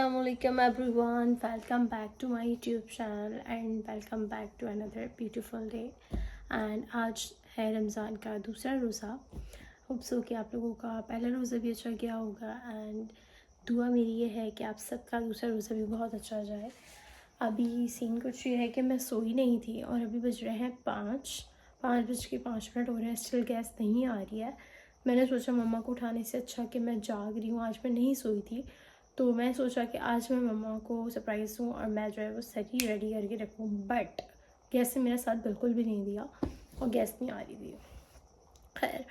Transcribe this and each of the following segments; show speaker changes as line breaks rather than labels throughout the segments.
Assalamualaikum everyone, welcome back to my YouTube channel and welcome back to another beautiful day. And आज है रमज़ान का दूसरा रोज़ा। Hope so कि आप लोगों का पहला रोज़ा भी अच्छा गया होगा एंड दुआ मेरी ये है कि आप सबका दूसरा रोज़ा भी बहुत अच्छा जाए। अभी सीन कुछ ये है कि मैं सोई नहीं थी और अभी बज रहे हैं 5:05 हो रहे हैं, स्टिल गैस नहीं आ रही है। मैंने सोचा मम्मा को उठाने से अच्छा कि मैं जाग रही हूँ, आज मैं नहीं सोई थी, तो मैं सोचा कि आज मैं मम्मा को सरप्राइज़ दूँ और मैं जो है वो सही रेडी करके रखूँ। बट गैस ने मेरा साथ बिल्कुल भी नहीं दिया और गैस नहीं आ रही थी। खैर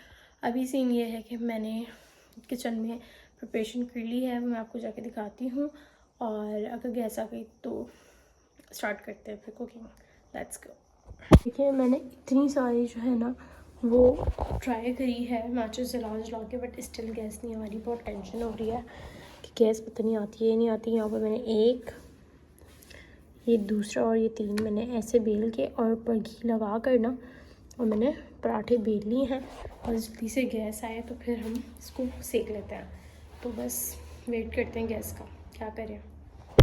अभी सीन ये है कि मैंने किचन में प्रिपरेशन कर ली है, मैं आपको जाके दिखाती हूँ और अगर गैस आ गई तो स्टार्ट करते हैं फिर कुकिंग। Let's go. देखिए मैंने इतनी सारी जो है ना वो ट्राई करी है मैचेस जला के, बट स्टिल गैस नहीं आ रही। बहुत टेंशन हो रही है कि गैस पता नहीं आती है नहीं आती। यहाँ पर मैंने एक, ये दूसरा और ये 3 मैंने ऐसे बेल के और ऊपर घी लगा कर ना और मैंने पराठे बेल लिए हैं और जल्दी से गैस आए तो फिर हम इसको सेक लेते हैं। तो बस वेट करते हैं गैस का, क्या करें।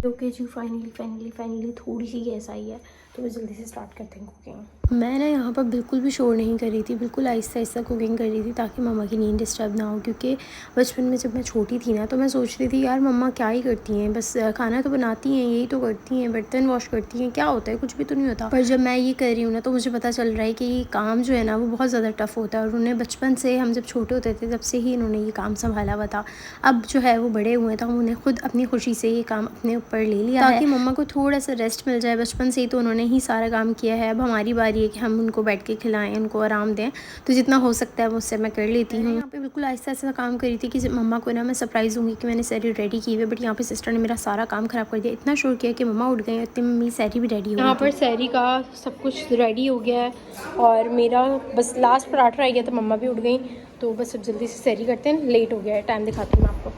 ओके जी, फाइनली थोड़ी सी गैस आई है तो बस जल्दी से स्टार्ट करते हैं कुकिंग। मैं ना यहाँ पर बिल्कुल भी शोर नहीं कर रही थी, बिल्कुल आहिस्ता आहिस्ता कुकिंग कर रही थी ताकि मम्मा की नींद डिस्टर्ब ना हो। क्योंकि बचपन में जब मैं छोटी थी ना तो मैं सोच रही थी यार मम्मा क्या ही करती हैं, बस खाना तो बनाती हैं, यही तो करती हैं, बर्तन वॉश करती हैं, क्या होता है, कुछ भी तो नहीं होता। पर जब मैं ये कर रही हूँ ना तो मुझे पता चल रहा है कि ये काम जो है ना वो बहुत ज़्यादा टफ होता है और उन्हें बचपन से, हम जब छोटे होते थे तब से ही इन्होंने ये काम संभाला हुआ था। अब जो है वो बड़े हुए तो हम उन्हें खुद अपनी खुशी से ये काम अपने ऊपर ले लिया ताकि मम्मा को थोड़ा सा रेस्ट मिल जाए। बचपन से ही तो उन्होंने ही सारा काम किया है, अब हमारी बारी है कि हम उनको बैठ के खिलाएं, उनको आराम दें। तो जितना हो सकता है वो उससे मैं कर लेती हूँ। यहाँ पे बिल्कुल आहिस्ता आहिस्ता काम करी थी कि मम्मा को ना मैं सरप्राइज़ दूँगी कि मैंने सैरी रेडी की हुई है, बट यहाँ पे सिस्टर ने मेरा सारा काम ख़राब कर दिया। इतना शोर किया कि मम्मा उठ गई, इतनी मम्मी सैरी भी रेडी हो। यहाँ पर सैरी का सब कुछ रेडी हो गया है और मेरा बस लास्ट पराठा रह गया था, मम्मा भी उठ गई। तो बस अब जल्दी से सैरी करते हैं, लेट हो गया है। टाइम दिखाती हूँ मैं आपको,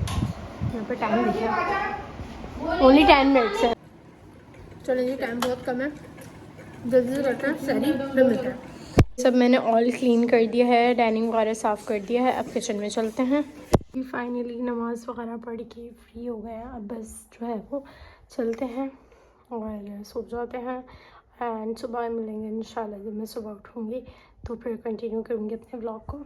यहाँ पर टाइम देखिए ओनली 10 मिनट्स है। चलो जी, टाइम बहुत कम है, जल्दी से करते हैं सैरी, फिर मिलते हैं। सब मैंने ऑल क्लीन कर दिया है, डाइनिंग वगैरह साफ़ कर दिया है, अब किचन में चलते हैं। फाइनली नमाज़ वगैरह पढ़ के फ्री हो गए हैं, अब बस जो है वो चलते हैं और सो जाते हैं एंड सुबह मिलेंगे इंशाल्लाह। जब मैं सुबह उठूँगी तो फिर कंटिन्यू करूँगी अपने ब्लॉग को।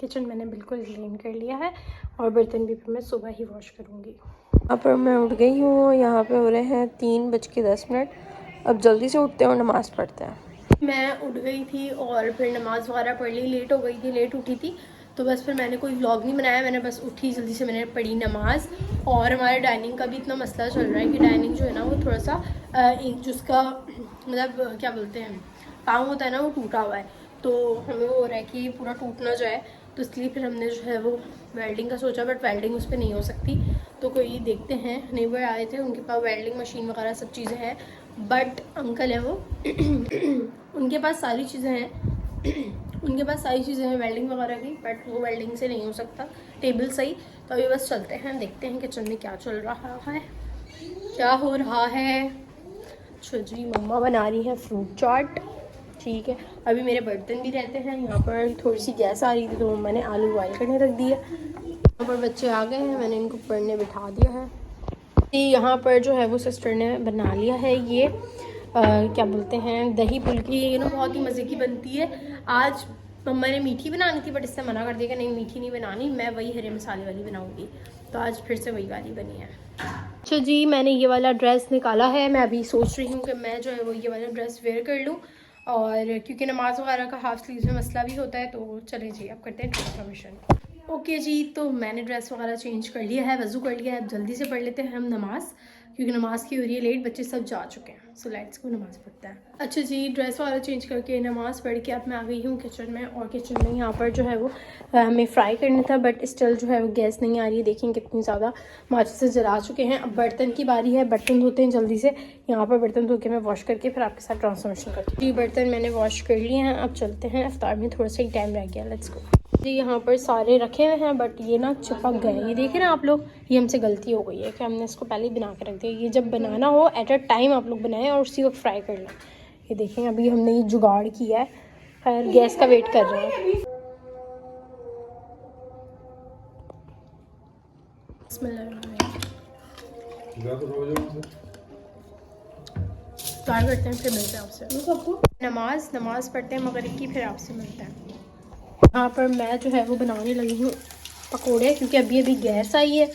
किचन मैंने बिल्कुल क्लीन कर लिया है और बर्तन भी फिर मैं सुबह ही वॉश करूँगी। यहाँ पर मैं उठ गई हूँ, यहाँ पे हो रहे हैं 3:10। अब जल्दी से उठते हैं और नमाज़ पढ़ते हैं। मैं उठ गई थी और फिर नमाज़ वगैरह पढ़ ली, लेट हो गई थी, लेट उठी थी तो बस फिर मैंने कोई व्लॉग नहीं बनाया। मैंने बस उठी जल्दी से, मैंने पढ़ी नमाज़। और हमारे डाइनिंग का भी इतना मसला चल रहा है कि डाइनिंग जो है ना वो थोड़ा सा एक जिसका मतलब क्या बोलते हैं काम होता है ना वो टूटा हुआ है, तो हमें वो हो रहा है कि पूरा टूट ना जाए, तो इसलिए फिर हमने जो है वो वेल्डिंग का सोचा, बट वेल्डिंग उस पर नहीं हो सकती। तो कोई देखते हैं, नेबर आए थे, उनके पास वेल्डिंग मशीन वगैरह सब चीज़ें हैं, बट अंकल है वो उनके पास सारी चीज़ें हैं उनके पास सारी चीज़ें हैं वेल्डिंग वगैरह की, बट वो वेल्डिंग से नहीं हो सकता टेबल सही। तो अभी बस चलते हैं, देखते हैं किचन में क्या चल रहा है, क्या हो रहा है। अच्छा जी, मम्मा बना रही है फ्रूट चाट, ठीक है। अभी मेरे बर्तन भी रहते हैं, यहाँ पर थोड़ी सी गैस आ रही थी तो मैंने आलू बॉयल करने रख दिया। यहाँ पर बच्चे आ गए हैं, मैंने इनको पढ़ने बिठा दिया है। यहाँ पर जो है वो सिस्टर ने बना लिया है ये क्या बोलते हैं दही फुल्की, ये ना बहुत ही मज़े की बनती है। आज मम्मा ने मीठी बनानी थी बट इससे मना कर दिया कि नहीं मीठी नहीं बनानी, मैं वही हरे मसाले वाली बनाऊंगी। तो आज फिर से वही वाली बनी है। अच्छा जी, मैंने ये वाला ड्रेस निकाला है, मैं अभी सोच रही हूँ कि मैं जो है वो ये वाला ड्रेस वेयर कर लूँ, और क्योंकि नमाज वगैरह का हाफ स्लीव्स में मसला भी होता है। तो चले जी, अब करते हैं ट्रांसफॉर्मेशन। ओके जी, तो मैंने ड्रेस वगैरह चेंज कर लिया है, वज़ू कर लिया है, अब जल्दी से पढ़ लेते हैं हम नमाज़, क्योंकि नमाज़ की हो रही है लेट, बच्चे सब जा चुके हैं। सो लेट्स को नमाज़ पढ़ते हैं। अच्छा जी, ड्रेस वगैरह चेंज करके नमाज़ पढ़ के अब मैं आ गई हूँ किचन में, और किचन में यहाँ पर जो है वो हमें फ्राई करना था, बट स्टिल जो है वो गैस नहीं आ रही है। देखें कितनी ज़्यादा माचिस से जला चुके हैं। अब बर्तन की बारी है, बर्तन धोते हैं जल्दी से। यहाँ पर बर्तन धो के मैं वॉश करके फिर आपके साथ ट्रांसफॉर्मेशन करती हूँ। जी, बर्तन मैंने वॉश कर लिए हैं, अब चलते हैं, इफ्तार में थोड़ा सा ही टाइम रह गया, लेट्स गो। जी, यहाँ पर सारे रखे हुए हैं बट ये ना चिपक गए, ये देखें ना आप लोग, ये हमसे गलती हो गई है कि हमने इसको पहले ही बना के रख दिया। ये जब बनाना हो एट अ टाइम आप लोग बनाएं और उसी वक्त फ्राई कर लें। ये देखें अभी हमने ये जुगाड़ किया है, खैर गैस का वेट कर रहे हैं। बिस्मिल्लाह। इफ्तार करते हैं फिर मिलते हैं आपसे। नमाज पढ़ते हैं मगरिब की, फिर आपसे मिलते हैं। यहाँ पर मैं जो है वो बनाने लगी हूँ पकोड़े, क्योंकि अभी अभी गैस आई है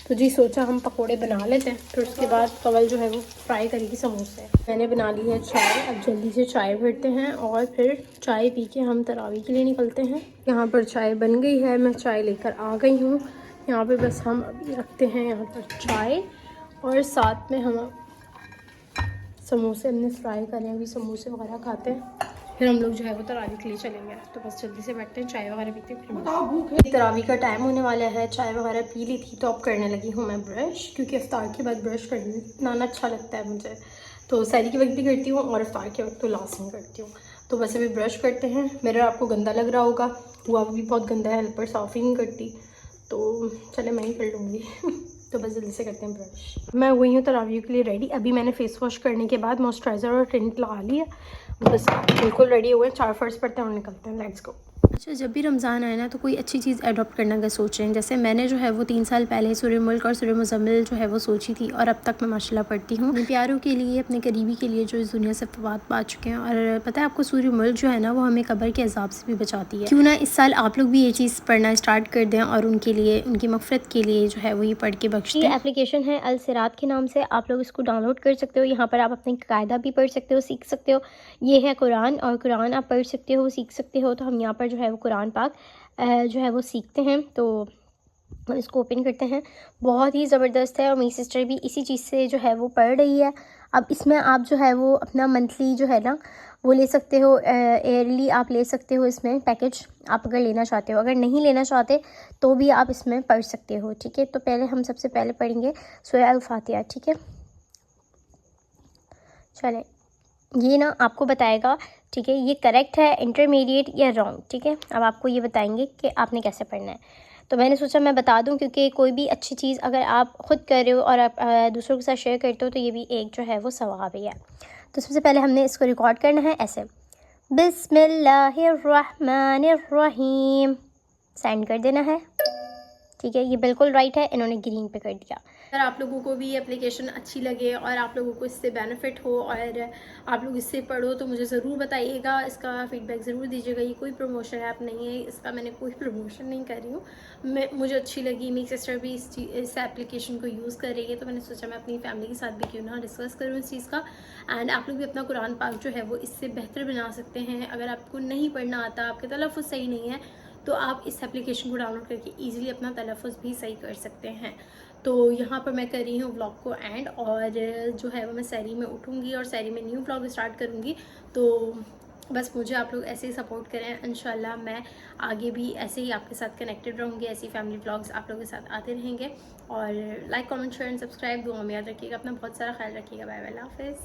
तो जी सोचा हम पकोड़े बना लेते हैं, फिर उसके बाद कवल जो है वो फ्राई करेगी समोसे। मैंने बना ली है चाय, अब जल्दी से चाय भरते हैं और फिर चाय पी के हम तरावी के लिए निकलते हैं। यहाँ पर चाय बन गई है, मैं चाय लेकर आ गई हूँ। यहाँ पे बस हम अभी रखते हैं यहाँ पर चाय, और साथ में हम समोसे हमने फ्राई करे हैं, अभी समोसे वगैरह खाते हैं, फिर हम लोग जो है वो तरावी के लिए चलेंगे। तो बस जल्दी से बैठते हैं, चाय वगैरह पीते हैं, फिर तरावी का टाइम होने वाला है। चाय वगैरह पी ली थी तो अब करने लगी हूँ मैं ब्रश, क्योंकि इफ्तार के बाद ब्रश करना अच्छा लगता है मुझे। तो सहरी के वक्त भी करती हूँ और इफ्तार के वक्त तो लास्ट में करती हूँ। तो बस अभी ब्रश करते हैं। मेरा आपको गंदा लग रहा होगा, हुआ भी बहुत गंदा है, हेल्पर साफ़ ही नहीं करती, तो चले मैं ही कर लूँगी। तो बस जल्दी से करते हैं ब्रश। मैं हुई हूँ तरावी के लिए रेडी। अभी मैंने फेस वॉश करने के बाद मॉइस्चराइज़र और टिंट लगा लिया, बस बिल्कुल रेडी हुए। 4 फर्स्ट पढ़ते हैं और निकलते हैं। Let's go. अच्छा, जब भी रमज़ान आए ना तो कोई अच्छी चीज़ अडॉप्ट करना का सोच रहे हैं। जैसे मैंने जो है वो 3 साल पहले सूरह मुल्क और सूरह मुज़म्मिल जो है वो सोची थी, और अब तक मैं माशाल्लाह पढ़ती हूँ। अपने प्यारों के लिए, अपने करीबी के लिए जो इस दुनिया से फवात पा चुके हैं। और पता है आपको, सूरह मुल्क जो है ना वो हमें कब्र के अजाब से भी बचाती है। क्यों ना इस साल आप लोग भी ये चीज़ पढ़ना स्टार्ट कर दें और उनके लिए, उनकी मग़फ़िरत के लिए जो है वो ये पढ़ के बख्श दें। ये एप्लीकेशन है अल सिरात के नाम से, आप लोग इसको डाउनलोड कर सकते हो। यहाँ पर आप अपनी कायदा भी पढ़ सकते हो, सीख सकते हो। ये है कुरान, और कुरान आप पढ़ सकते हो, सीख सकते हो। तो हम यहाँ पर जो है वो कुरान पाक जो है वो सीखते हैं। तो हम इसको ओपन करते हैं। बहुत ही ज़बरदस्त है, और मेरी सिस्टर भी इसी चीज़ से जो है वो पढ़ रही है। अब इसमें आप जो है वो अपना मंथली जो है ना वो ले सकते हो, ईयरली आप ले सकते हो इसमें पैकेज, आप अगर लेना चाहते हो। अगर नहीं लेना चाहते तो भी आप इसमें पढ़ सकते हो, ठीक है। तो पहले हम सबसे पहले पढ़ेंगे सूरह अल फातिहा, ठीक है। चलें, ये ना आपको बताएगा, ठीक है, ये करेक्ट है, इंटरमीडिएट या रॉन्ग, ठीक है। अब आपको ये बताएंगे कि आपने कैसे पढ़ना है। तो मैंने सोचा मैं बता दूं, क्योंकि कोई भी अच्छी चीज़ अगर आप ख़ुद कर रहे हो और आप दूसरों के साथ शेयर करते हो तो ये भी एक जो है वो सवाब ही है। तो सबसे पहले हमने इसको रिकॉर्ड करना है ऐसे, बिस्मिल्लाहिर्रहमानिर्रहीम, सेंड कर देना है, ठीक है। ये बिल्कुल राइट है, इन्होंने ग्रीन पे कर दिया। अगर आप लोगों को भी ये एप्लीकेशन अच्छी लगे और आप लोगों को इससे बेनिफिट हो और आप लोग इससे पढ़ो तो मुझे ज़रूर बताइएगा, इसका फ़ीडबैक ज़रूर दीजिएगा। ये कोई प्रमोशन ऐप नहीं है, इसका मैंने कोई प्रमोशन नहीं कर रही हूँ। मुझे अच्छी लगी, मेरी सिस्टर भी इस एप्लीकेशन को यूज़ कर रही है, तो मैंने सोचा मैं अपनी फैमिली के साथ भी क्यों ना डिस्कस करूँ इस चीज़ का। एंड आप लोग भी अपना कुरान पाक जो है वो इससे बेहतर बना सकते हैं। अगर आपको नहीं पढ़ना आता, आपके तलफ़्फ़ुज़ सही नहीं है, तो आप इस एप्लीकेशन को डाउनलोड करके ईज़िली अपना तलफ़्फ़ुज़ भी सही कर सकते हैं। तो यहाँ पर मैं कर रही हूँ व्लॉग को एंड, और जो है वो मैं सहरी में उठूँगी और सहरी में न्यू व्लॉग स्टार्ट करूँगी। तो बस मुझे आप लोग ऐसे ही सपोर्ट करें, इंशाल्लाह मैं आगे भी ऐसे ही आपके साथ कनेक्टेड रहूँगी। ऐसी फैमिली व्लॉग्स आप लोगों के साथ आते रहेंगे। और like, comment, share and subscribe दुआ में याद रखिएगा। अपना बहुत सारा ख्याल रखिएगा। बाय बाय, अल्लाह हाफ़िज़।